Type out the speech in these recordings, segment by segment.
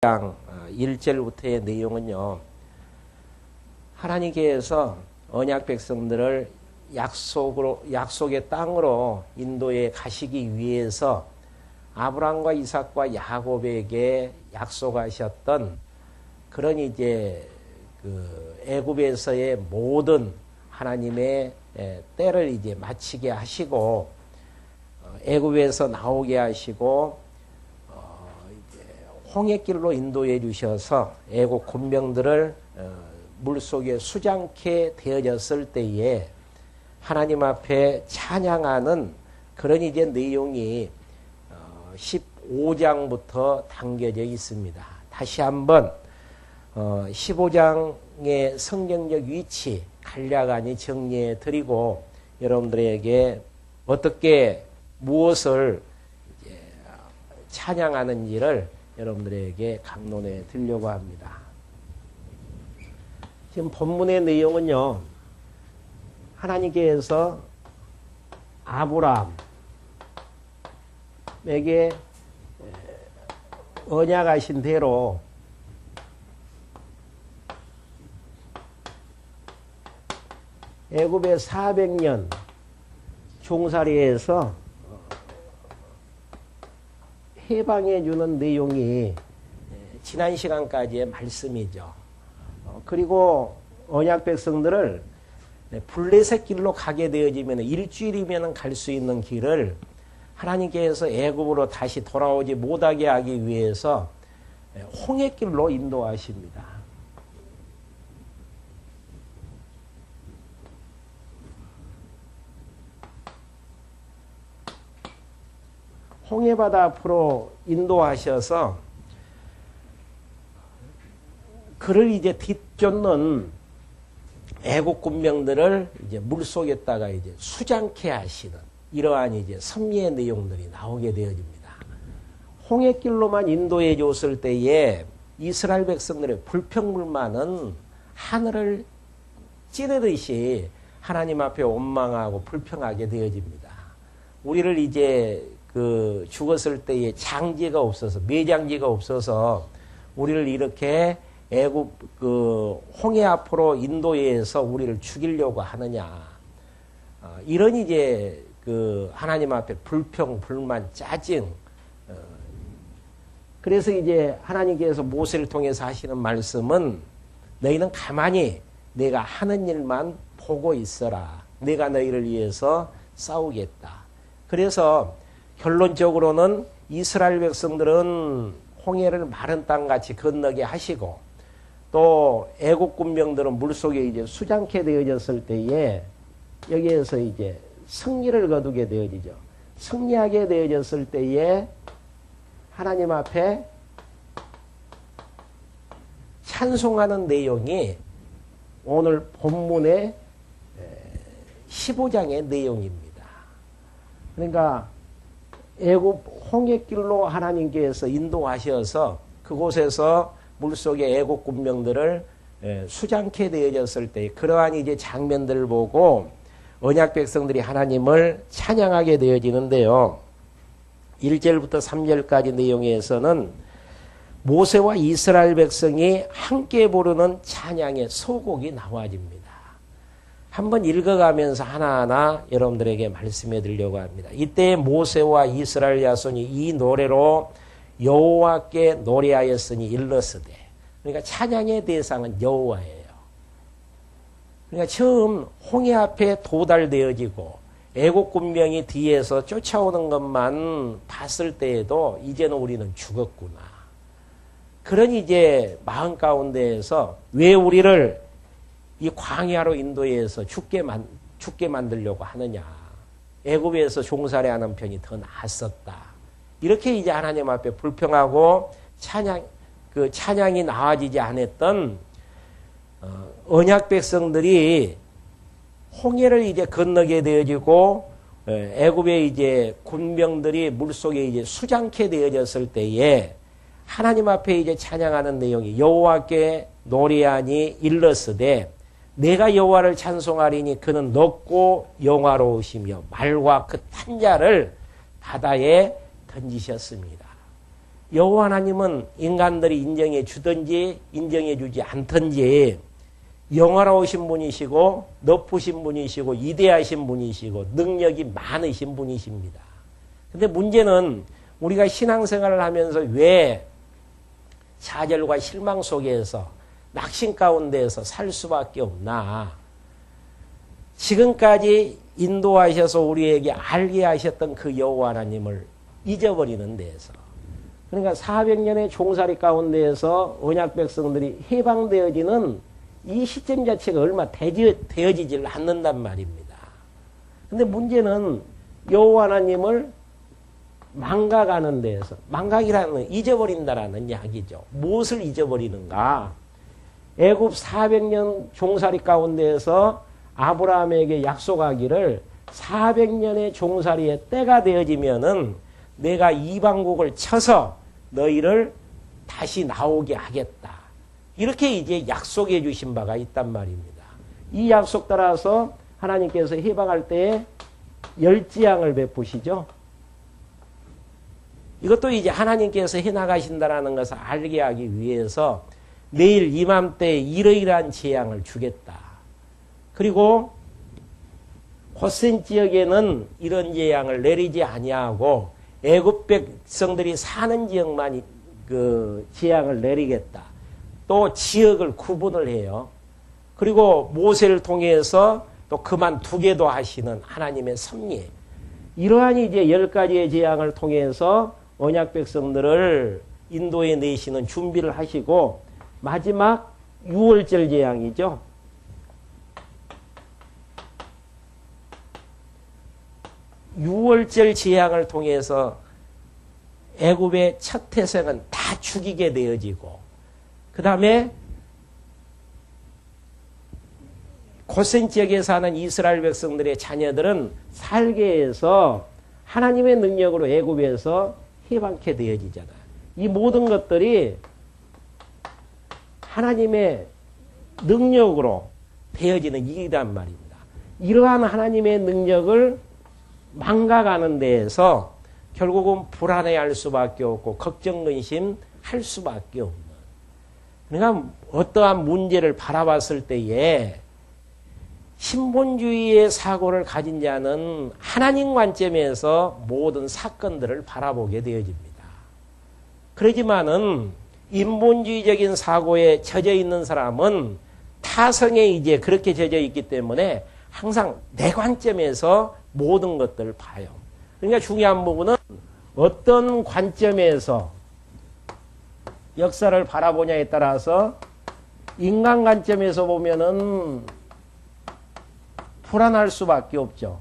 장 1절부터의 내용은요. 하나님께서 언약 백성들을 약속의 땅으로 인도에 가시기 위해서 아브라함과 이삭과 야곱에게 약속하셨던 그런 이제 그 애굽에서의 모든 하나님의 때를 이제 마치게 하시고 애굽에서 나오게 하시고 홍해길로 인도해 주셔서 애국 군병들을 물속에 수장케 되어졌을 때에 하나님 앞에 찬양하는 그런 이제 내용이 15장부터 담겨져 있습니다. 다시 한번 15장의 성경적 위치 간략하니 정리해 드리고 여러분들에게 어떻게 무엇을 찬양하는지를 여러분들에게 강론해 드리려고 합니다. 지금 본문의 내용은요. 하나님께서 아브라함에게 언약하신 대로 애굽에 400년 종살이에서 해방해 주는 내용이 지난 시간까지의 말씀이죠. 그리고 언약 백성들을 블레셋 길로 가게 되어지면 일주일이면 갈 수 있는 길을 하나님께서 애굽으로 다시 돌아오지 못하게 하기 위해서 홍해길로 인도하십니다. 홍해바다 앞으로 인도하셔서 그를 이제 뒤쫓는 애국 군병들을 이제 물속에다가 이제 수장케 하시는 이러한 이제 섭리의 내용들이 나오게 되어집니다. 홍해길로만 인도해 줬을 때에 이스라엘 백성들의 불평불만은 하늘을 찌르듯이 하나님 앞에 원망하고 불평하게 되어집니다. 우리를 이제 그 죽었을 때에 장지가 없어서 매장지가 없어서 우리를 이렇게 애굽 그 홍해 앞으로 인도해서 우리를 죽이려고 하느냐 이런 이제 그 하나님 앞에 불평 불만 짜증 그래서 이제 하나님께서 모세를 통해서 하시는 말씀은 너희는 가만히 내가 하는 일만 보고 있어라 내가 너희를 위해서 싸우겠다. 그래서 결론적으로는 이스라엘 백성들은 홍해를 마른 땅같이 건너게 하시고 또 애국 군병들은 물속에 이제 수장케 되어졌을 때에 여기에서 이제 승리를 거두게 되어지죠. 승리하게 되어졌을 때에 하나님 앞에 찬송하는 내용이 오늘 본문의 15장의 내용입니다. 그러니까 애굽 홍해길로 하나님께서 인도하셔서 그곳에서 물속의 애국 군병들을 수장케 되어졌을 때 그러한 이제 장면들을 보고 언약 백성들이 하나님을 찬양하게 되어지는데요. 1절부터 3절까지 내용에서는 모세와 이스라엘 백성이 함께 부르는 찬양의 소곡이 나와집니다. 한번 읽어가면서 하나하나 여러분들에게 말씀해 드리려고 합니다. 이때 모세와 이스라엘 자손이 이 노래로 여호와께 노래하였으니 일러스되 그러니까 찬양의 대상은 여호와예요. 그러니까 처음 홍해 앞에 도달되어지고 애국 군병이 뒤에서 쫓아오는 것만 봤을 때에도 이제는 우리는 죽었구나. 그런 이제 마음 가운데에서 왜 우리를 이 광야로 인도해서 죽게 만들려고 하느냐. 애굽에서 종살이하는 편이 더 나았었다. 이렇게 이제 하나님 앞에 불평하고 찬양이 나와지지 않았던 언약 백성들이 홍해를 이제 건너게 되어지고 애굽의 이제 군병들이 물속에 이제 수장케 되어졌을 때에 하나님 앞에 이제 찬양하는 내용이 여호와께 노래하니 일러스되 내가 여호와를 찬송하리니 그는 높고 영화로우시며 말과 그 탄자를 바다에 던지셨습니다. 여호와 하나님은 인간들이 인정해 주든지 인정해 주지 않든지 영화로우신 분이시고 높으신 분이시고 위대하신 분이시고 능력이 많으신 분이십니다. 근데 문제는 우리가 신앙생활을 하면서 왜 좌절과 실망 속에서 낙심 가운데에서 살 수밖에 없나. 지금까지 인도하셔서 우리에게 알게 하셨던 그 여호와 하나님을 잊어버리는 데에서, 그러니까 400년의 종살이 가운데에서 언약 백성들이 해방되어지는 이 시점 자체가 얼마 되어지질 않는단 말입니다. 근데 문제는 여호와 하나님을 망각하는 데에서, 망각이라는 건 잊어버린다라는 이야기죠. 무엇을 잊어버리는가? 애굽 400년 종살이 가운데에서 아브라함에게 약속하기를 400년의 종살이의 때가 되어지면은 내가 이방국을 쳐서 너희를 다시 나오게 하겠다. 이렇게 이제 약속해 주신 바가 있단 말입니다. 이 약속 따라서 하나님께서 해방할 때에 열지양을 베푸시죠. 이것도 이제 하나님께서 해나가신다라는 것을 알게 하기 위해서 내일 이맘때에 이러이러한 재앙을 주겠다. 그리고 고센 지역에는 이런 재앙을 내리지 아니하고 애굽 백성들이 사는 지역만 그 재앙을 내리겠다. 또 지역을 구분을 해요. 그리고 모세를 통해서 또 그만두게도 하시는 하나님의 섭리. 이러한 이제 10가지의 재앙을 통해서 언약 백성들을 인도에 내시는 준비를 하시고 마지막 6월절 재앙이죠. 유월절 재앙을 통해서 애굽의 첫 태생은 다 죽이게 되어지고 그 다음에 고센 지역에 사는 이스라엘 백성들의 자녀들은 살게 해서 하나님의 능력으로 애굽에서 해방케 되어지잖아요. 이 모든 것들이 하나님의 능력으로 되어지는 일이란 말입니다. 이러한 하나님의 능력을 망각하는 데에서 결국은 불안해할 수밖에 없고 걱정 근심 할 수밖에 없는. 그러니까 어떠한 문제를 바라봤을 때에 신본주의의 사고를 가진 자는 하나님 관점에서 모든 사건들을 바라보게 되어집니다. 그러지만은 인본주의적인 사고에 젖어 있는 사람은 타성에 이제 그렇게 젖어 있기 때문에 항상 내 관점에서 모든 것들을 봐요. 그러니까 중요한 부분은 어떤 관점에서 역사를 바라보냐에 따라서 인간 관점에서 보면은 불안할 수밖에 없죠.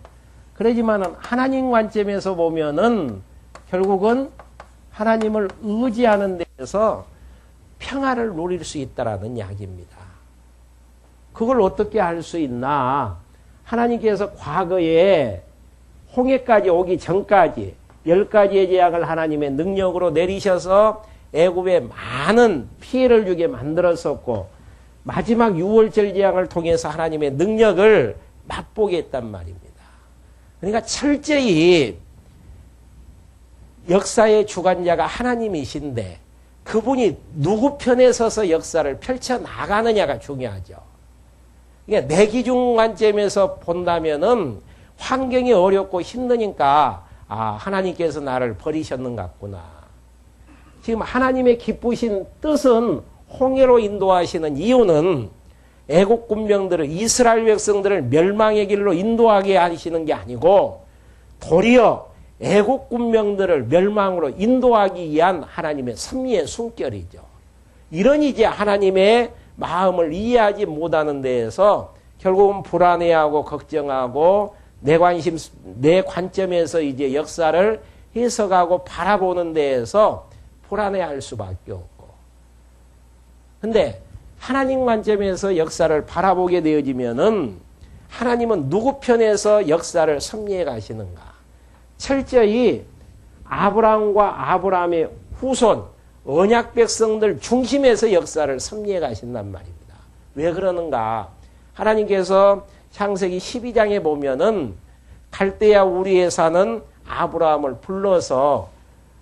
그러지만은 하나님 관점에서 보면은 결국은 하나님을 의지하는 데에서 평화를 누릴 수 있다라는 이야기입니다. 그걸 어떻게 할 수 있나? 하나님께서 과거에 홍해까지 오기 전까지 10가지의 재앙을 하나님의 능력으로 내리셔서 애굽에 많은 피해를 주게 만들었었고 마지막 6월절 재앙을 통해서 하나님의 능력을 맛보게 했단 말입니다. 그러니까 철저히 역사의 주관자가 하나님이신데 그분이 누구 편에 서서 역사를 펼쳐나가느냐가 중요하죠. 그러니까 내 기준 관점에서 본다면은 환경이 어렵고 힘드니까 하나님께서 나를 버리셨는 것 같구나. 지금 하나님의 기쁘신 뜻은 홍해로 인도하시는 이유는 애국 군병들을 이스라엘 백성들을 멸망의 길로 인도하게 하시는 게 아니고 도리어 애국 군병들을 멸망으로 인도하기 위한 하나님의 섭리의 숨결이죠. 이런 이제 하나님의 마음을 이해하지 못하는 데에서 결국은 불안해하고 걱정하고 내 관점에서 이제 역사를 해석하고 바라보는 데에서 불안해할 수밖에 없고. 근데 하나님 관점에서 역사를 바라보게 되어지면은 하나님은 누구 편에서 역사를 섭리해 가시는가? 철저히 아브라함과 아브라함의 후손, 언약 백성들 중심에서 역사를 섭리해 가신단 말입니다. 왜 그러는가? 하나님께서 창세기 12장에 보면은 갈대아 우리에 사는 아브라함을 불러서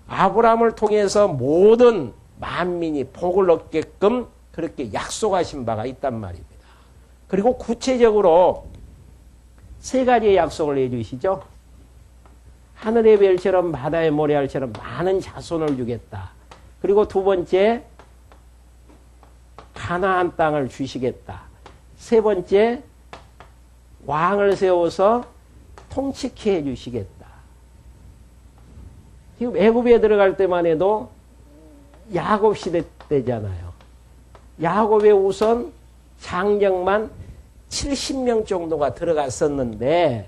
아브라함을 통해서 모든 만민이 복을 얻게끔 그렇게 약속하신 바가 있단 말입니다. 그리고 구체적으로 세 가지의 약속을 해주시죠. 하늘의 별처럼 바다의 모래알처럼 많은 자손을 주겠다. 그리고 두 번째, 가나안 땅을 주시겠다. 세 번째, 왕을 세워서 통치케 해주시겠다. 지금 애굽에 들어갈 때만 해도 야곱 시대 때잖아요. 야곱에 우선 장정만 70명 정도가 들어갔었는데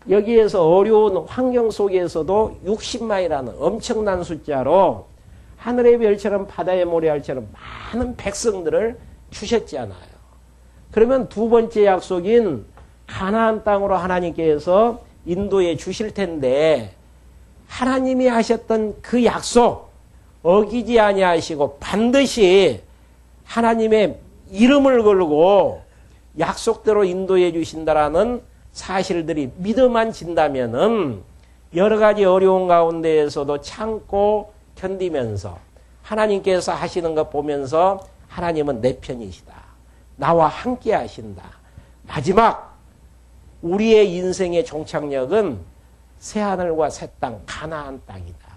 여기에서 어려운 환경 속에서도 60만이라는 엄청난 숫자로 하늘의 별처럼 바다의 모래알처럼 많은 백성들을 주셨잖아요. 그러면 두 번째 약속인 가나안 땅으로 하나님께서 인도해 주실 텐데 하나님이 하셨던 그 약속 어기지 아니하시고 반드시 하나님의 이름을 걸고 약속대로 인도해 주신다라는 사실들이 믿어만 진다면은 여러 가지 어려운 가운데에서도 참고 견디면서 하나님께서 하시는 것 보면서 하나님은 내 편이시다. 나와 함께 하신다. 마지막 우리의 인생의 종착역은 새하늘과 새 땅, 가나안 땅이다.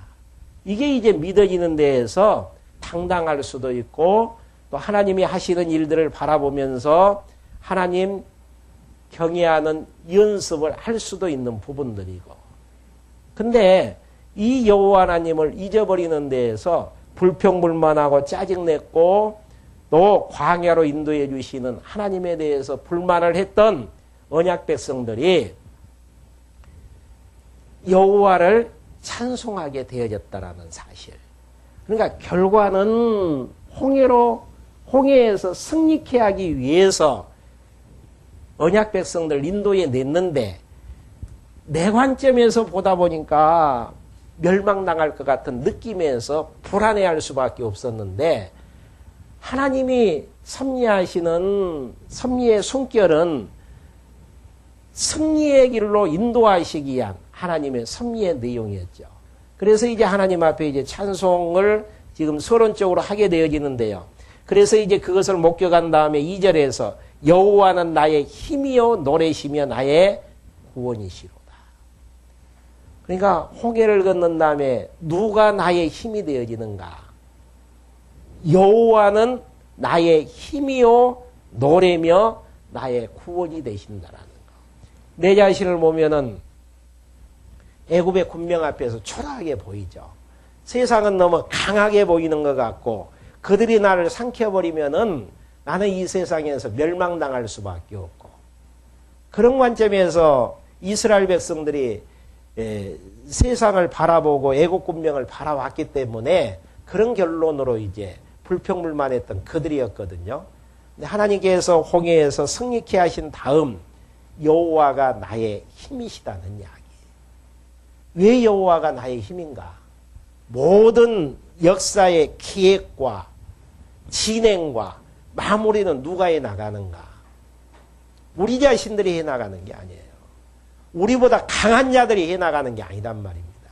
이게 이제 믿어지는 데에서 당당할 수도 있고 또 하나님이 하시는 일들을 바라보면서 하나님 경외하는 연습을 할 수도 있는 부분들이고. 근데 이 여호와 하나님을 잊어버리는 데에서 불평불만하고 짜증냈고 또 광야로 인도해 주시는 하나님에 대해서 불만을 했던 언약 백성들이 여호와를 찬송하게 되어졌다라는 사실. 그러니까 결과는 홍해에서 승리케 하기 위해서 언약 백성들 인도에 냈는데 내 관점에서 보다 보니까 멸망당할 것 같은 느낌에서 불안해할 수밖에 없었는데 하나님이 섭리하시는 섭리의 손결은 승리의 길로 인도하시기 위한 하나님의 섭리의 내용이었죠. 그래서 이제 하나님 앞에 이제 찬송을 지금 서론적으로 하게 되어지는데요. 그래서 이제 그것을 목격한 다음에 2절에서 여호와는 나의 힘이요 노래시며 나의 구원이시로다. 그러니까 홍해를 건넌 다음에 누가 나의 힘이 되어지는가? 여호와는 나의 힘이요 노래며 나의 구원이 되신다라는 거. 내 자신을 보면은 애굽의 군명 앞에서 초라하게 보이죠. 세상은 너무 강하게 보이는 것 같고 그들이 나를 삼켜버리면은 나는 이 세상에서 멸망당할 수밖에 없고 그런 관점에서 이스라엘 백성들이 세상을 바라보고 애국 군명을 바라왔기 때문에 그런 결론으로 이제 불평불만했던 그들이었거든요. 근데 하나님께서 홍해에서 승리케 하신 다음 여호와가 나의 힘이시다는 이야기. 왜 여호와가 나의 힘인가? 모든 역사의 기획과 진행과 마무리는 누가 해나가는가? 우리 자신들이 해나가는 게 아니에요. 우리보다 강한 자들이 해나가는 게 아니란 말입니다.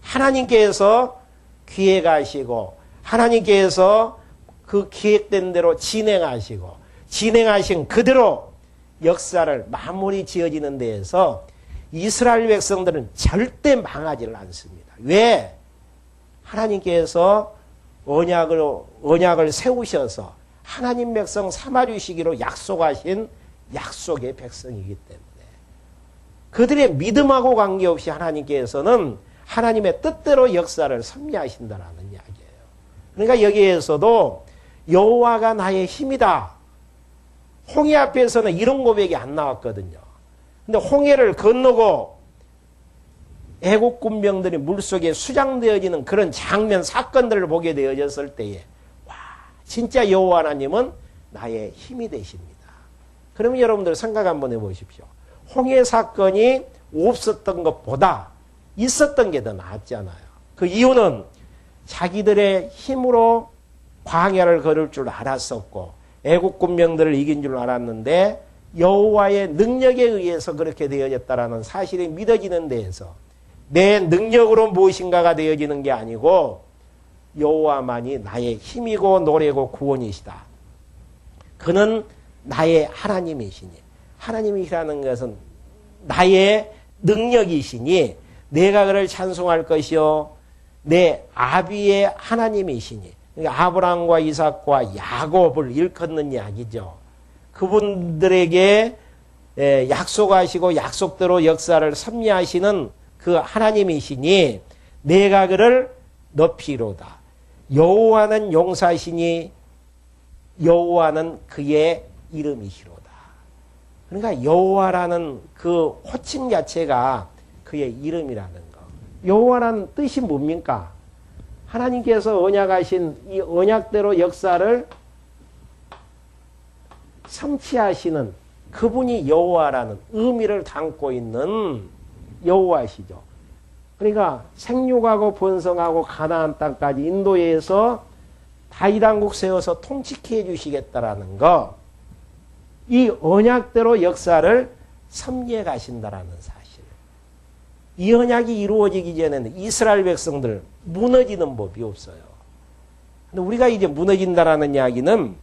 하나님께서 기획하시고 하나님께서 그 기획된 대로 진행하시고 진행하신 그대로 역사를 마무리 지어지는 데에서 이스라엘 백성들은 절대 망하지를 않습니다. 왜? 하나님께서 언약을 세우셔서 하나님 백성 삼아주시기로 약속하신 약속의 백성이기 때문에 그들의 믿음하고 관계없이 하나님께서는 하나님의 뜻대로 역사를 섭리하신다라는 이야기예요. 그러니까 여기에서도 여호와가 나의 힘이다. 홍해 앞에서는 이런 고백이 안 나왔거든요. 근데 홍해를 건너고 애국 군병들이 물속에 수장되어지는 그런 장면, 사건들을 보게 되어졌을 때에 와, 진짜 여호와 하나님은 나의 힘이 되십니다. 그러면 여러분들 생각 한번 해보십시오. 홍해 사건이 없었던 것보다 있었던 게 더 낫잖아요. 그 이유는 자기들의 힘으로 광야를 걸을 줄 알았었고 애국 군병들을 이긴 줄 알았는데 여호와의 능력에 의해서 그렇게 되어졌다라는 사실이 믿어지는 데에서 내 능력으로 무엇인가가 되어지는 게 아니고 여호와만이 나의 힘이고 노래고 구원이시다. 그는 나의 하나님이시니, 하나님이시라는 것은 나의 능력이시니 내가 그를 찬송할 것이요 내 아비의 하나님이시니, 그러니까 아브라함과 이삭과 야곱을 일컫는 이야기죠. 그분들에게 약속하시고 약속대로 역사를 섭리하시는 그 하나님이시니 내가 그를 높이로다. 여호와는 용사시니 여호와는 그의 이름이시로다. 그러니까 여호와라는 그 호칭 자체가 그의 이름이라는 거. 여호와라는 뜻이 뭡니까? 하나님께서 언약하신 이 언약대로 역사를 성취하시는 그분이 여호와라는 의미를 담고 있는 여호와시죠. 그러니까 생육하고 번성하고 가나안 땅까지 인도해서 다윗 왕국 세워서 통치케 해주시겠다라는 거, 이 언약대로 역사를 섭리해 가신다라는 사실. 이 언약이 이루어지기 전에는 이스라엘 백성들 무너지는 법이 없어요. 근데 우리가 이제 무너진다라는 이야기는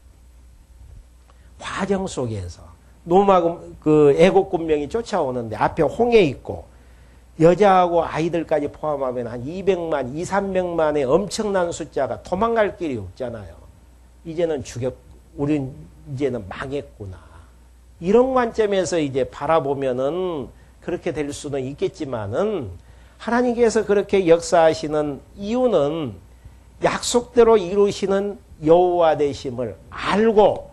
과정 속에서 노마금 그 애국 군병이 쫓아오는데 앞에 홍해 있고 여자하고 아이들까지 포함하면 한 200만, 300만의 엄청난 숫자가 도망갈 길이 없잖아요. 이제는 우린 이제는 망했구나. 이런 관점에서 이제 바라보면은 그렇게 될 수는 있겠지만은 하나님께서 그렇게 역사하시는 이유는 약속대로 이루시는 여호와 되심을 알고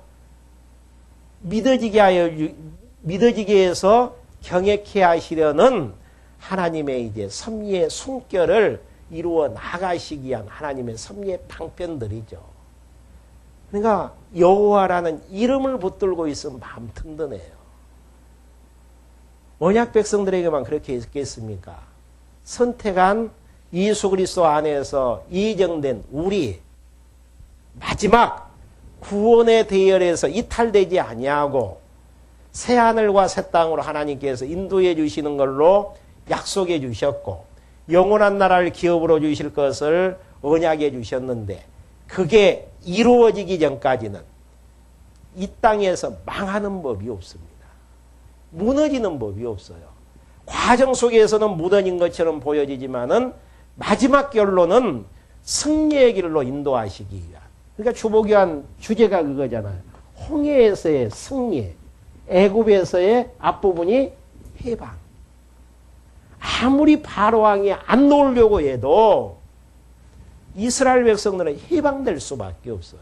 믿어지게 해서 경외케 하시려는 하나님의 이제 섭리의 숨결을 이루어 나가시기 위한 하나님의 섭리의 방편들이죠. 그러니까 여호와라는 이름을 붙들고 있으면 마음 든든해요. 언약 백성들에게만 그렇게 있겠습니까? 선택한 예수 그리스도 안에서 예정된 우리 마지막 구원의 대열에서 이탈되지 아니하고 새 하늘과 새 땅으로 하나님께서 인도해 주시는 걸로 약속해 주셨고 영원한 나라를 기업으로 주실 것을 언약해 주셨는데 그게 이루어지기 전까지는 이 땅에서 망하는 법이 없습니다. 무너지는 법이 없어요. 과정 속에서는 무너진 것처럼 보여지지만은 마지막 결론은 승리의 길로 인도하시기 위한. 그러니까 주보기한 주제가 그거잖아요. 홍해에서의 승리, 애굽에서의 앞부분이 해방. 아무리 바로왕이 안 놓으려고 해도 이스라엘 백성들은 해방될 수밖에 없어요.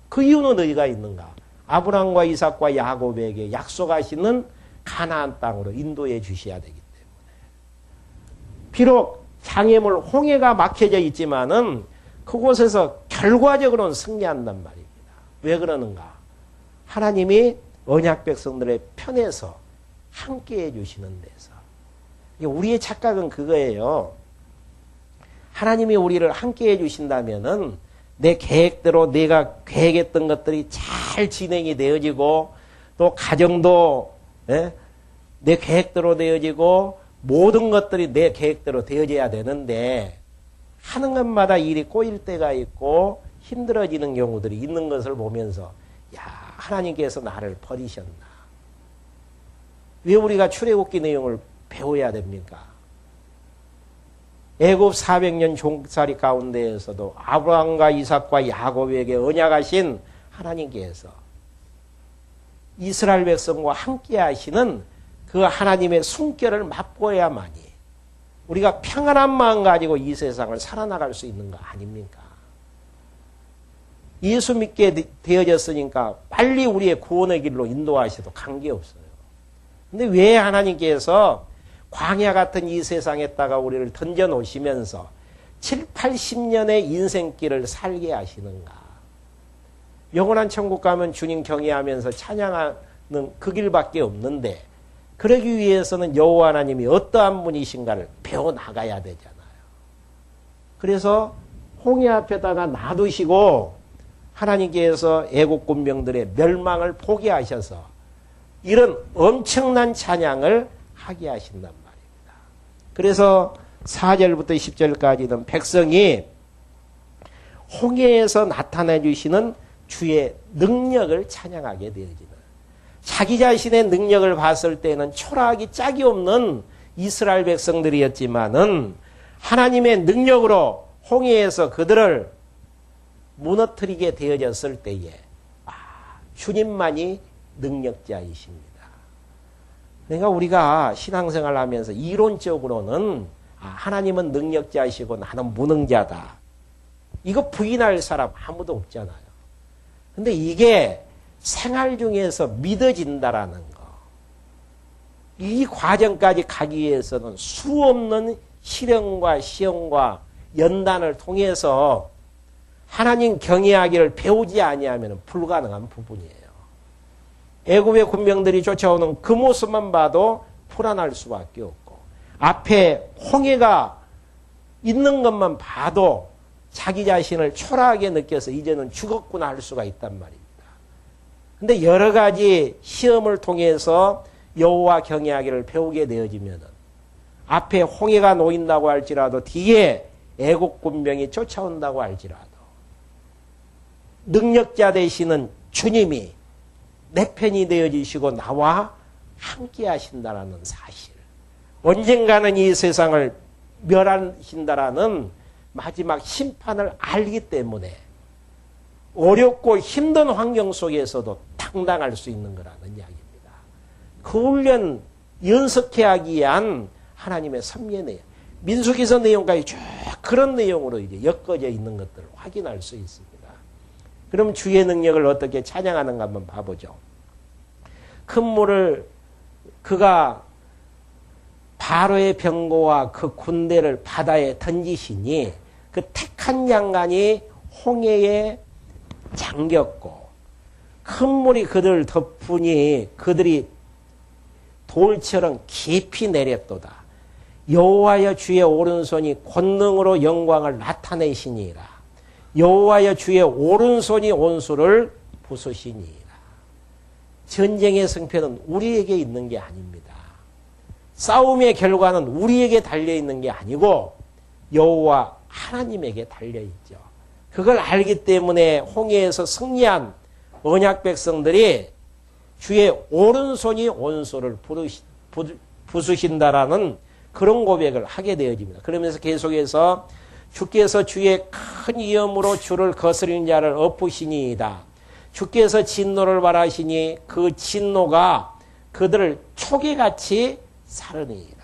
그 이유는 어디가 있는가? 아브라함과 이삭과 야곱에게 약속하시는 가나안 땅으로 인도해 주셔야 되기 때문에. 비록 장애물 홍해가 막혀져 있지만은 그곳에서 결과적으로는 승리한단 말입니다. 왜 그러는가? 하나님이 언약 백성들의 편에서 함께해 주시는 데서. 우리의 착각은 그거예요. 하나님이 우리를 함께해 주신다면은 내 계획대로 내가 계획했던 것들이 잘 진행이 되어지고 또 가정도 내 계획대로 되어지고 모든 것들이 내 계획대로 되어져야 되는데 하는 것마다 일이 꼬일 때가 있고 힘들어지는 경우들이 있는 것을 보면서 야, 하나님께서 나를 버리셨나. 왜 우리가 출애굽기 내용을 배워야 됩니까? 애굽 400년 종살이 가운데에서도 아브라함과 이삭과 야곱에게 언약하신 하나님께서 이스라엘 백성과 함께 하시는 그 하나님의 숨결을 맛보아야만이 우리가 평안한 마음 가지고 이 세상을 살아나갈 수 있는 거 아닙니까? 예수 믿게 되어졌으니까 빨리 우리의 구원의 길로 인도하셔도 관계없어요. 근데 왜 하나님께서 광야 같은 이 세상에다가 우리를 던져놓으시면서 7, 80년의 인생길을 살게 하시는가? 영원한 천국 가면 주님 경외하면서 찬양하는 그 길밖에 없는데 그러기 위해서는 여호와 하나님이 어떠한 분이신가를 배워나가야 되잖아요. 그래서 홍해 앞에다가 놔두시고 하나님께서 애국 군병들의 멸망을 포기하셔서 이런 엄청난 찬양을 하게 하신단 말입니다. 그래서 4절부터 10절까지는 백성이 홍해에서 나타내 주시는 주의 능력을 찬양하게 되어지는, 자기 자신의 능력을 봤을 때는 초라하기 짝이 없는 이스라엘 백성들이었지만은 하나님의 능력으로 홍해에서 그들을 무너뜨리게 되어졌을 때에 주님만이 능력자이십니다. 그러니까 우리가 신앙생활을 하면서 이론적으로는 하나님은 능력자이시고 나는 무능자다, 이거 부인할 사람 아무도 없잖아요. 근데 이게 생활 중에서 믿어진다라는 거, 이 과정까지 가기 위해서는 수없는 실험과 시험과 연단을 통해서 하나님 경외하기를 배우지 아니하면 불가능한 부분이에요. 애굽의 군병들이 쫓아오는 그 모습만 봐도 불안할 수밖에 없고, 앞에 홍해가 있는 것만 봐도 자기 자신을 초라하게 느껴서 이제는 죽었구나 할 수가 있단 말입니다. 근데 여러 가지 시험을 통해서 여호와 경외하기를 배우게 되어지면은 앞에 홍해가 놓인다고 할지라도 뒤에 애국 군병이 쫓아온다고 할지라도 능력자 되시는 주님이 내 편이 되어지시고 나와 함께 하신다라는 사실, 언젠가는 이 세상을 멸하신다라는 마지막 심판을 알기 때문에 어렵고 힘든 환경 속에서도 당당할 수 있는 거라는 이야기입니다. 그 훈련 연습해 하기 위한 하나님의 섭리의 내용, 민수기서 내용까지 쭉 그런 내용으로 이제 엮어져 있는 것들을 확인할 수 있습니다. 그럼 주의 능력을 어떻게 찬양하는가 한번 봐보죠. 큰 물을 그가 바로의 병거와 그 군대를 바다에 던지시니 그 택한 양간이 홍해에 잠겼고 큰 물이 그들을 덮으니 그들이 돌처럼 깊이 내렸도다. 여호와여 주의 오른손이 권능으로 영광을 나타내시니라. 여호와여 주의 오른손이 온수를 부수시니라. 전쟁의 승패는 우리에게 있는 게 아닙니다. 싸움의 결과는 우리에게 달려있는 게 아니고 여호와 하나님에게 달려있죠. 그걸 알기 때문에 홍해에서 승리한 언약 백성들이 주의 오른손이 온수를 부수신다라는 그런 고백을 하게 되어집니다. 그러면서 계속해서 주께서 주의 큰 위엄으로 주를 거스리는 자를 엎으시니이다. 주께서 진노를 바라시니 그 진노가 그들을 초계같이 사르니이다.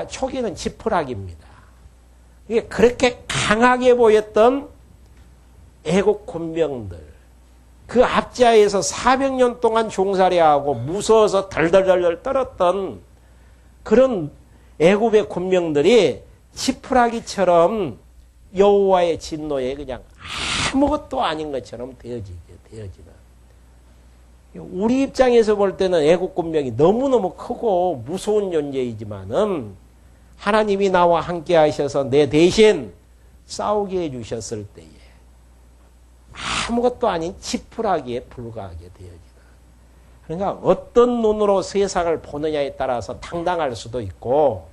초계는 지푸라기입니다. 이게 그렇게 강하게 보였던 애국 군병들, 그 앞자에서 400년 동안 종살이하고 무서워서 덜덜덜 떨었던 그런 애굽의 군병들이 지푸라기처럼 여호와의 진노에 그냥 아무것도 아닌 것처럼 되어지는. 우리 입장에서 볼 때는 애국 군병이 너무너무 크고 무서운 존재이지만은 하나님이 나와 함께 하셔서 내 대신 싸우게 해주셨을 때에 아무것도 아닌 지푸라기에 불과하게 되어지는. 그러니까 어떤 눈으로 세상을 보느냐에 따라서 당당할 수도 있고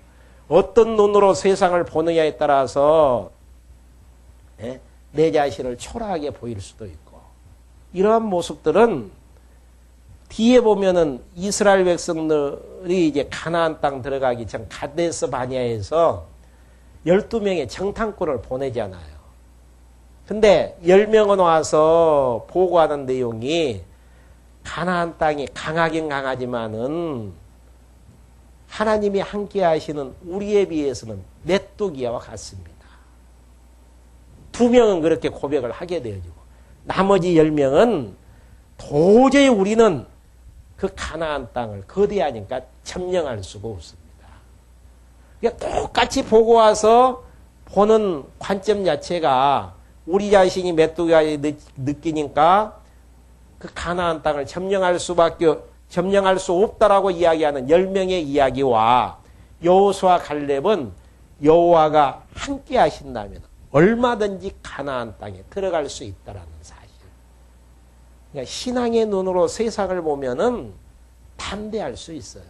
어떤 눈으로 세상을 보느냐에 따라서 내 자신을 초라하게 보일 수도 있고, 이러한 모습들은 뒤에 보면은 이스라엘 백성들이 이제 가나안 땅 들어가기 전 가데스 바냐에서 12명의 정탐꾼을 보내잖아요. 근데 10명은 와서 보고하는 내용이 가나안 땅이 강하긴 강하지만은 하나님이 함께 하시는 우리에 비해서는 메뚜기와 같습니다. 2명은 그렇게 고백을 하게 되어지고 나머지 10명은 도저히 우리는 그 가나안 땅을 거대하니까 점령할 수가 없습니다. 그러니까 똑같이 보고 와서 보는 관점 자체가 우리 자신이 메뚜기가 느끼니까 그 가나안 땅을 점령할 수 없다라고 이야기하는 10명의 이야기와 여호수아 갈렙은 여호와가 함께 하신다면 얼마든지 가나안 땅에 들어갈 수 있다라는 사실. 그러니까 신앙의 눈으로 세상을 보면은 담대할 수 있어요.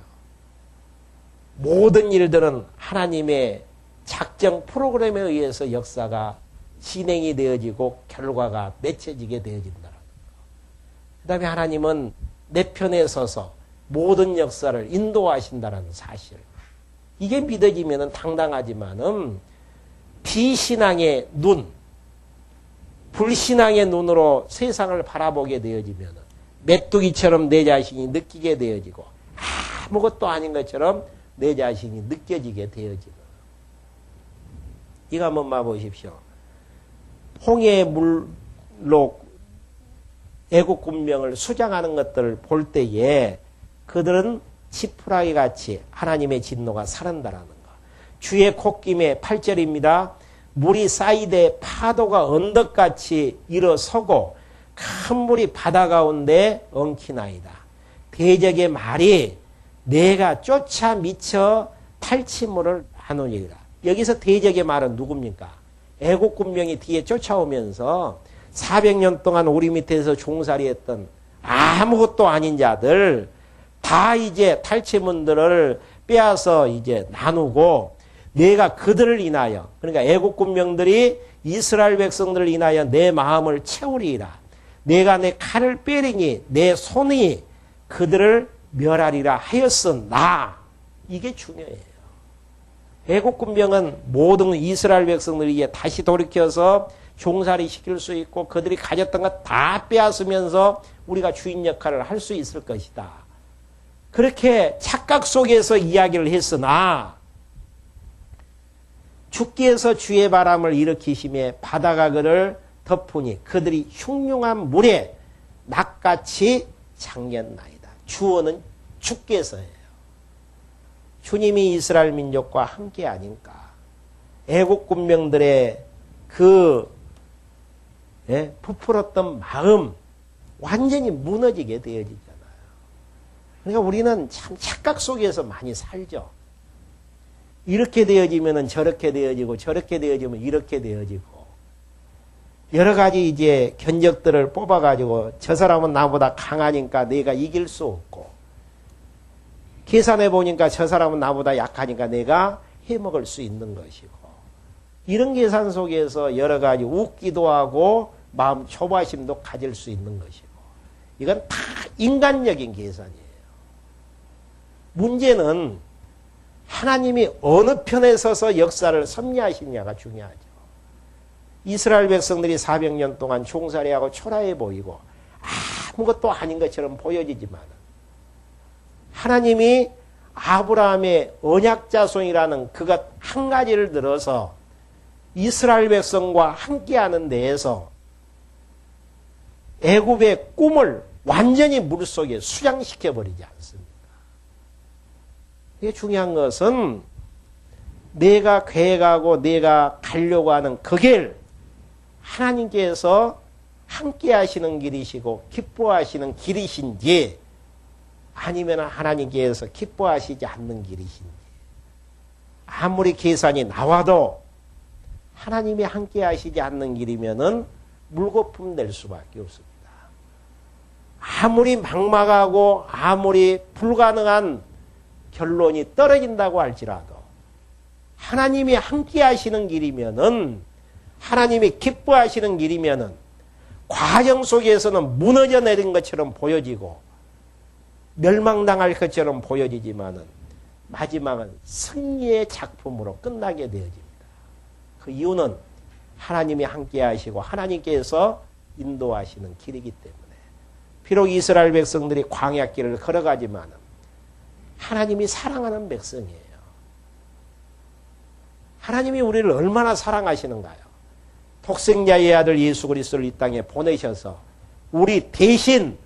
모든 일들은 하나님의 작정 프로그램에 의해서 역사가 진행이 되어지고 결과가 맺혀지게 되어진다는 거. 그 다음에 하나님은 내 편에 서서 모든 역사를 인도하신다는 사실. 이게 믿어지면 당당하지만은 비신앙의 눈, 불신앙의 눈으로 세상을 바라보게 되어지면 메뚜기처럼 내 자신이 느끼게 되어지고 아무것도 아닌 것처럼 내 자신이 느껴지게 되어지는. 이거 한번 봐보십시오. 홍해의 물로 애국 군명을 수장하는 것들을 볼 때에 그들은 지푸라기 같이 하나님의 진노가 사른다라는 거. 주의 콧김에 8절입니다. 물이 쌓이되 파도가 언덕같이 일어서고 큰 물이 바다 가운데 엉키나이다. 대적의 말이 내가 쫓아 미쳐 탈취물을 나누리라. 여기서 대적의 말은 누굽니까? 애국 군명이 뒤에 쫓아오면서 400년 동안 우리 밑에서 종살이했던 아무것도 아닌 자들 다 이제 탈취물들을 빼앗아 이제 나누고 내가 그들을 인하여, 그러니까 애국 군명들이 이스라엘 백성들을 인하여 내 마음을 채우리라. 내가 내 칼을 빼리니 내 손이 그들을 멸하리라 하였으나. 이게 중요해요. 애국 군병은 모든 이스라엘 백성들이 다시 돌이켜서 종살이 시킬 수 있고 그들이 가졌던 것 다 빼앗으면서 우리가 주인 역할을 할 수 있을 것이다. 그렇게 착각 속에서 이야기를 했으나 주께서 주의 바람을 일으키심에 바다가 그를 덮으니 그들이 흉흉한 물에 낚같이 잠겼나이다. 주어는 주께서예요. 주님이 이스라엘 민족과 함께 아닌가. 애국 군병들의 그 부풀었던 마음 완전히 무너지게 되어지잖아요. 그러니까 우리는 참 착각 속에서 많이 살죠. 이렇게 되어지면 저렇게 되어지고 저렇게 되어지면 이렇게 되어지고 여러 가지 이제 견적들을 뽑아가지고 저 사람은 나보다 강하니까 내가 이길 수 없고 계산해 보니까 저 사람은 나보다 약하니까 내가 해먹을 수 있는 것이고 이런 계산 속에서 여러 가지 웃기도 하고 마음 초바심도 가질 수 있는 것이고 이건 다 인간적인 계산이에요. 문제는 하나님이 어느 편에 서서 역사를 섭리하시냐가 중요하죠. 이스라엘 백성들이 400년 동안 종살이하고 초라해 보이고 아무것도 아닌 것처럼 보여지지만 하나님이 아브라함의 언약 자손이라는 그것 한 가지를 들어서 이스라엘 백성과 함께하는 데에서 애굽의 꿈을 완전히 물속에 수장시켜버리지 않습니다. 이게 중요한 것은 내가 계획하고 내가 가려고 하는 그 길, 하나님께서 함께 하시는 길이시고 기뻐하시는 길이신지 아니면 하나님께서 기뻐하시지 않는 길이신지 아무리 계산이 나와도 하나님이 함께 하시지 않는 길이면은 물거품 낼 수밖에 없습니다. 아무리 막막하고 아무리 불가능한 결론이 떨어진다고 할지라도 하나님이 함께 하시는 길이면은 하나님이 기뻐하시는 길이면은 과정 속에서는 무너져 내린 것처럼 보여지고 멸망당할 것처럼 보여지지만은 마지막은 승리의 작품으로 끝나게 되어집니다. 그 이유는 하나님이 함께 하시고 하나님께서 인도하시는 길이기 때문에 비록 이스라엘 백성들이 광야길을 걸어가지만은 하나님이 사랑하는 백성이에요. 하나님이 우리를 얼마나 사랑하시는가요? 독생자의 아들 예수 그리스도를 이 땅에 보내셔서 우리 대신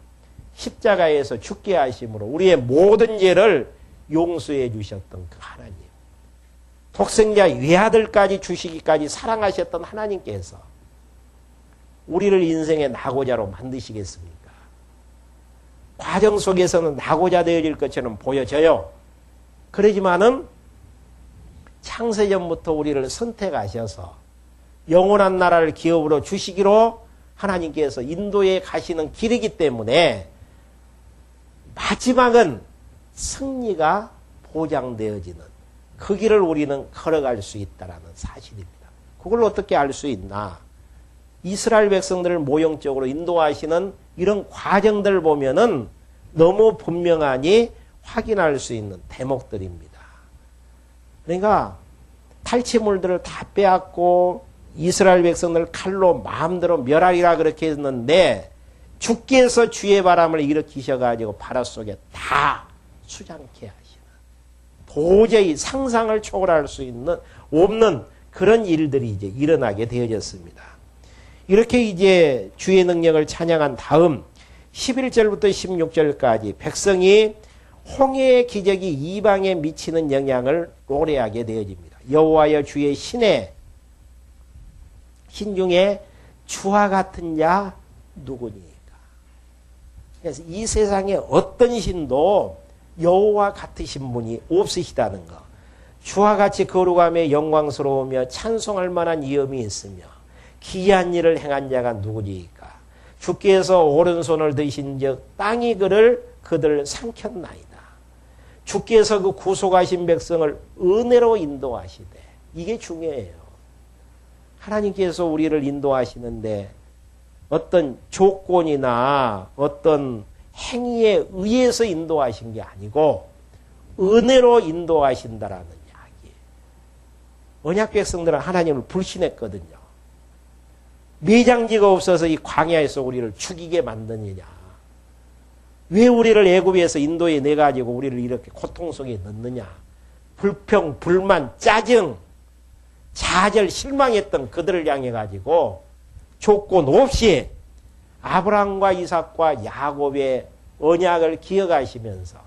십자가에서 죽게 하심으로 우리의 모든 죄를 용서해 주셨던 그 하나님. 독생자 외아들까지 주시기까지 사랑하셨던 하나님께서 우리를 인생의 낙오자로 만드시겠습니까? 과정 속에서는 낙오자 되어질 것처럼 보여져요. 그러지만은 창세전부터 우리를 선택하셔서 영원한 나라를 기업으로 주시기로 하나님께서 인도에 가시는 길이기 때문에 마지막은 승리가 보장되어지는 그 길을 우리는 걸어갈 수 있다는 사실입니다. 그걸 어떻게 알 수 있나? 이스라엘 백성들을 모형적으로 인도하시는 이런 과정들을 보면은 너무 분명하니 확인할 수 있는 대목들입니다. 그러니까 탈취물들을 다 빼앗고 이스라엘 백성들을 칼로 마음대로 멸하리라 그렇게 했는데 주께서 주의 바람을 일으키셔가지고 바다 속에 다 수장케 하시는 도저히 상상을 초월할 수 있는 없는 그런 일들이 이제 일어나게 되어졌습니다. 이렇게 이제 주의 능력을 찬양한 다음 11절부터 16절까지 백성이 홍해의 기적이 이방에 미치는 영향을 노래하게 되어집니다. 여호와여 주의 신 중에 주와 같은 자 누구니까. 그래서 이 세상에 어떤 신도 여호와 같으신 분이 없으시다는 것. 주와 같이 거룩하며 영광스러우며 찬송할 만한 이음이 있으며 기이한 일을 행한 자가 누구니까. 주께서 오른손을 드신 즉 땅이 그들 삼켰나이다. 주께서 그 구속하신 백성을 은혜로 인도하시되. 이게 중요해요. 하나님께서 우리를 인도하시는데 어떤 조건이나 어떤 행위에 의해서 인도하신 게 아니고 은혜로 인도하신다라는 이야기. 언약 백성들은 하나님을 불신했거든요. 매장지가 없어서 이 광야에서 우리를 죽이게 만드느냐. 왜 우리를 애굽에서 인도에 내가지고 우리를 이렇게 고통 속에 넣느냐. 불평, 불만, 짜증, 좌절, 실망했던 그들을 향해 가지고 조건 없이 아브라함과 이삭과 야곱의 언약을 기억하시면서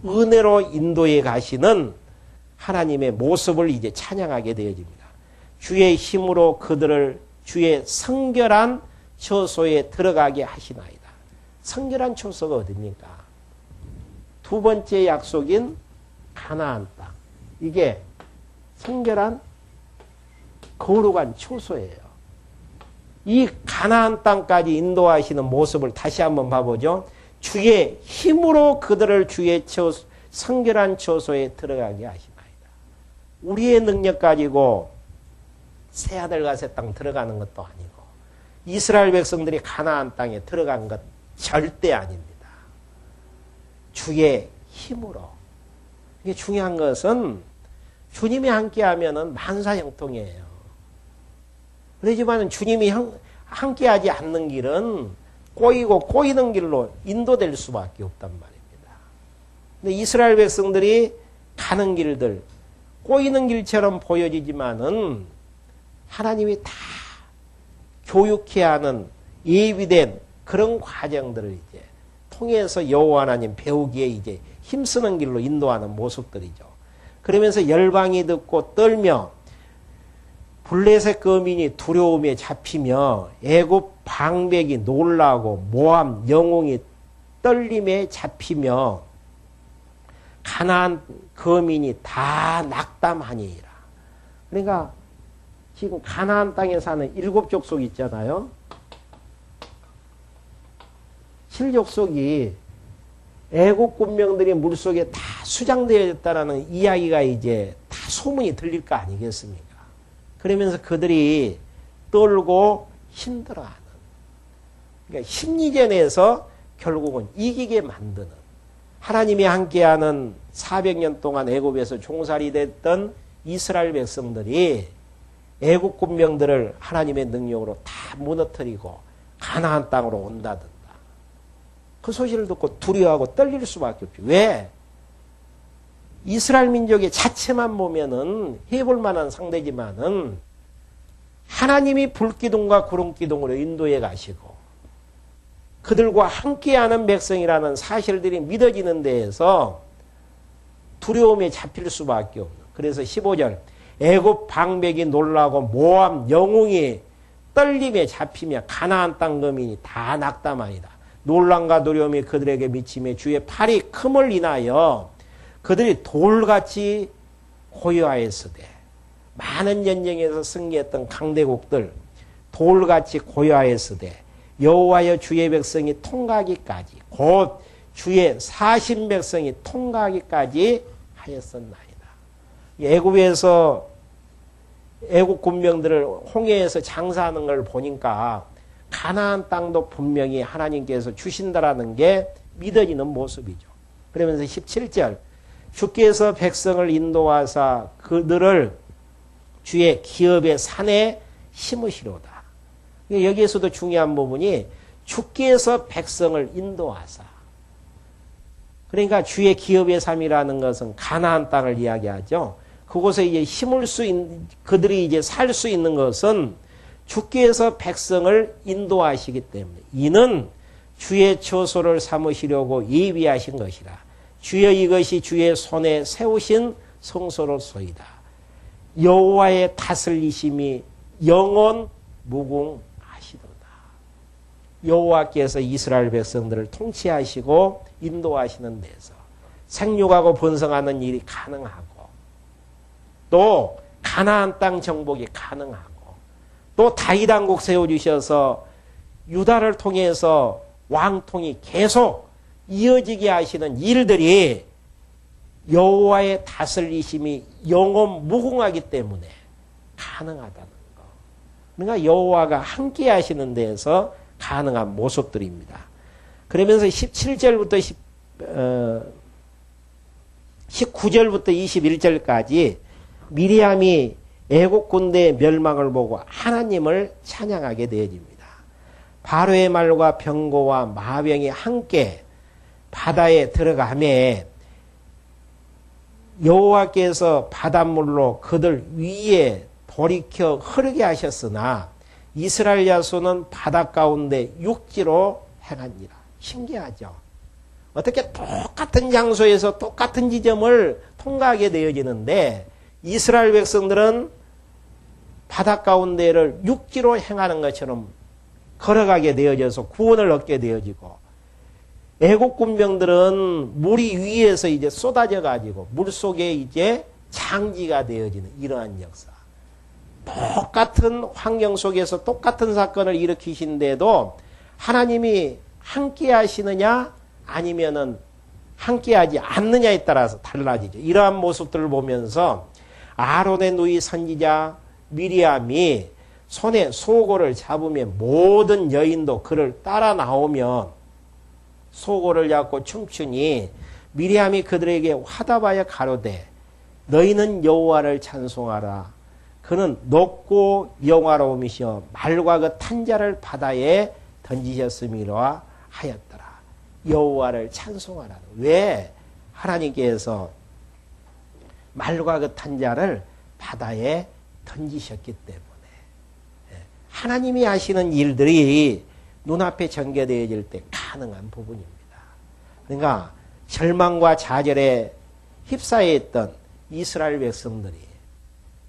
은혜로 인도에 가시는 하나님의 모습을 이제 찬양하게 되어집니다. 주의 힘으로 그들을 주의 성결한 처소에 들어가게 하시나이다. 성결한 처소가 어딥니까? 두 번째 약속인 가나안 땅. 이게 성결한 거룩한 처소예요. 이 가나안 땅까지 인도하시는 모습을 다시 한번 봐보죠. 주의 힘으로 그들을 주의 성결한 처소에 들어가게 하시나이다. 우리의 능력 가지고 새하늘과 새 땅 들어가는 것도 아니고 이스라엘 백성들이 가나안 땅에 들어간 것 절대 아닙니다. 주의 힘으로. 이게 중요한 것은 주님이 함께하면은 만사형통이에요. 그렇지만 주님이 함께하지 않는 길은 꼬이는 길로 인도될 수밖에 없단 말입니다. 근데 이스라엘 백성들이 가는 길들 꼬이는 길처럼 보여지지만은 하나님이 다 교육해야 하는 예비된 그런 과정들을 이제 통해서 여호와 하나님 배우기에 이제 힘쓰는 길로 인도하는 모습들이죠. 그러면서 열방이 듣고 떨며 블레셋 거민이 두려움에 잡히며 애굽 방백이 놀라고 모압 영웅이 떨림에 잡히며 가나안 거민이 다 낙담하니라. 그러니까 지금 가나안 땅에 사는 7족속 있잖아요. 7족속이 애국 군명들이 물속에 다 수장되어졌다라는 이야기가 이제 다 소문이 들릴 거 아니겠습니까? 그러면서 그들이 떨고 힘들어하는. 그러니까 심리전에서 결국은 이기게 만드는. 하나님이 함께하는 400년 동안 애굽에서 종살이 됐던 이스라엘 백성들이 애국 군병들을 하나님의 능력으로 다 무너뜨리고 가나안 땅으로 온다든다. 그 소식을 듣고 두려워하고 떨릴 수밖에 없죠. 왜? 이스라엘 민족의 자체만 보면은 해볼 만한 상대지만은 하나님이 불기둥과 구름기둥으로 인도해 가시고 그들과 함께하는 백성이라는 사실들이 믿어지는 데에서 두려움에 잡힐 수밖에 없는. 그래서 15절 애굽 방백이 놀라고 모압 영웅이 떨림에 잡히며 가나안 땅 거민이 다 낙담하니라. 놀람과 두려움이 그들에게 미치며 주의 팔이 큼을 인하여 그들이 돌같이 고요하였으되 많은 전쟁에서 승리했던 강대국들 돌같이 고요하였으되 여호와여 주의 백성이 통과하기까지 곧 주의 사신 백성이 통과하기까지 하였었나이다. 애굽에서 애국 군병들을 홍해에서 장사하는 걸 보니까 가나안 땅도 분명히 하나님께서 주신다라는 게 믿어지는 모습이죠. 그러면서 17절 주께서 백성을 인도하사 그들을 주의 기업의 산에 심으시로다. 여기에서도 중요한 부분이 주께서 백성을 인도하사. 그러니까 주의 기업의 삶이라는 것은 가나안 땅을 이야기하죠. 그곳에 이제 심을 수 있는, 그들이 이제 살 수 있는 것은 주께서 백성을 인도하시기 때문에 이는 주의 처소를 삼으시려고 예비하신 것이라. 주여 이것이 주의 손에 세우신 성소로소이다. 여호와의 다스리심이 영원 무궁하시도다. 여호와께서 이스라엘 백성들을 통치하시고 인도하시는 데서 생육하고 번성하는 일이 가능하고 또 가나안 땅 정복이 가능하고 또 다윗 왕국 세워주셔서 유다를 통해서 왕통이 계속 이어지게 하시는 일들이 여호와의 다스리심이 영원 무궁하기 때문에 가능하다는 거. 그러니까 여호와가 함께 하시는 데에서 가능한 모습들입니다. 그러면서 17절부터 19절부터 21절까지 미리암이 애국 군대의 멸망을 보고 하나님을 찬양하게 되어집니다. 바로의 말과 병거와 마병이 함께 바다에 들어가매 여호와께서 바닷물로 그들 위에 돌이켜 흐르게 하셨으나 이스라엘 자손은 바다 가운데 육지로 행하니라. 신기하죠. 어떻게 똑같은 장소에서 똑같은 지점을 통과하게 되어지는데 이스라엘 백성들은 바다 가운데를 육지로 행하는 것처럼 걸어가게 되어져서 구원을 얻게 되어지고 애국 군병들은 물이 위에서 이제 쏟아져 가지고 물 속에 이제 장지가 되어지는 이러한 역사. 똑같은 환경 속에서 똑같은 사건을 일으키신데도 하나님이 함께 하시느냐 아니면은 함께 하지 않느냐에 따라서 달라지죠. 이러한 모습들을 보면서 아론의 누이 선지자 미리암이 손에 소고를 잡으면 모든 여인도 그를 따라 나오면 소고를 잡고 춤추니 미리암이 그들에게 화답하여 가로되 너희는 여호와를 찬송하라. 그는 높고 영화로움이시여 말과 그 탄자를 바다에 던지셨음이라 하였더라. 여호와를 찬송하라. 왜? 하나님께서 말과 그 탄자를 바다에 던지셨기 때문에 하나님이 하시는 일들이 눈앞에 전개되어질 때 가능한 부분입니다. 그러니까 절망과 좌절에 휩싸여 있던 이스라엘 백성들이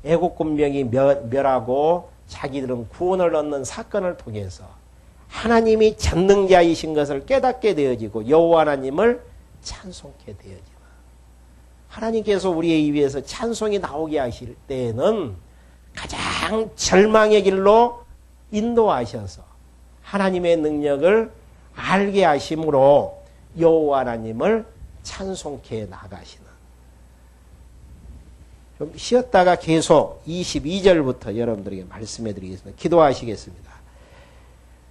애국 군병이 멸하고 자기들은 구원을 얻는 사건을 통해서 하나님이 전능자이신 것을 깨닫게 되어지고 여호와 하나님을 찬송케 되어지는 하나님께서 우리의 입에서 찬송이 나오게 하실 때에는 가장 절망의 길로 인도하셔서 하나님의 능력을 알게 하심으로 여호와 하나님을 찬송케 나가시는. 좀 쉬었다가 계속 22절부터 여러분들에게 말씀해 드리겠습니다. 기도하시겠습니다.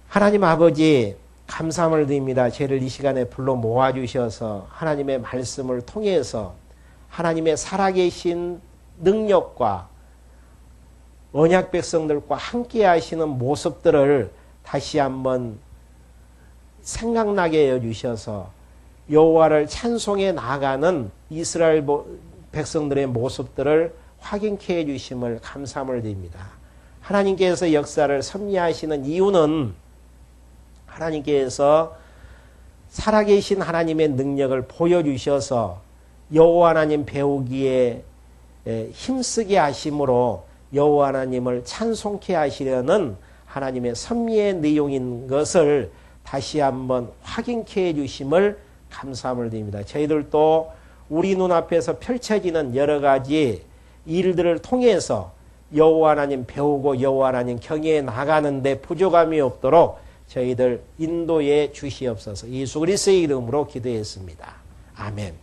하나님 아버지 감사함을 드립니다. 저를 이 시간에 불러 모아주셔서 하나님의 말씀을 통해서 하나님의 살아계신 능력과 언약 백성들과 함께 하시는 모습들을 다시 한번 생각나게 해주셔서 여호와를 찬송해 나가는 이스라엘 백성들의 모습들을 확인케 해주심을 감사함을 드립니다. 하나님께서 역사를 섭리하시는 이유는 하나님께서 살아계신 하나님의 능력을 보여주셔서 여호와 하나님 배우기에 힘쓰게 하심으로 여호와 하나님을 찬송케 하시려는 하나님의 섭리의 내용인 것을 다시 한번 확인케 해주심을 감사함을 드립니다. 저희들도 우리 눈앞에서 펼쳐지는 여러 가지 일들을 통해서 여호와 하나님 배우고 여호와 하나님 경외해 나가는데 부족함이 없도록 저희들 인도해 주시옵소서. 예수 그리스도의 이름으로 기도했습니다. 아멘.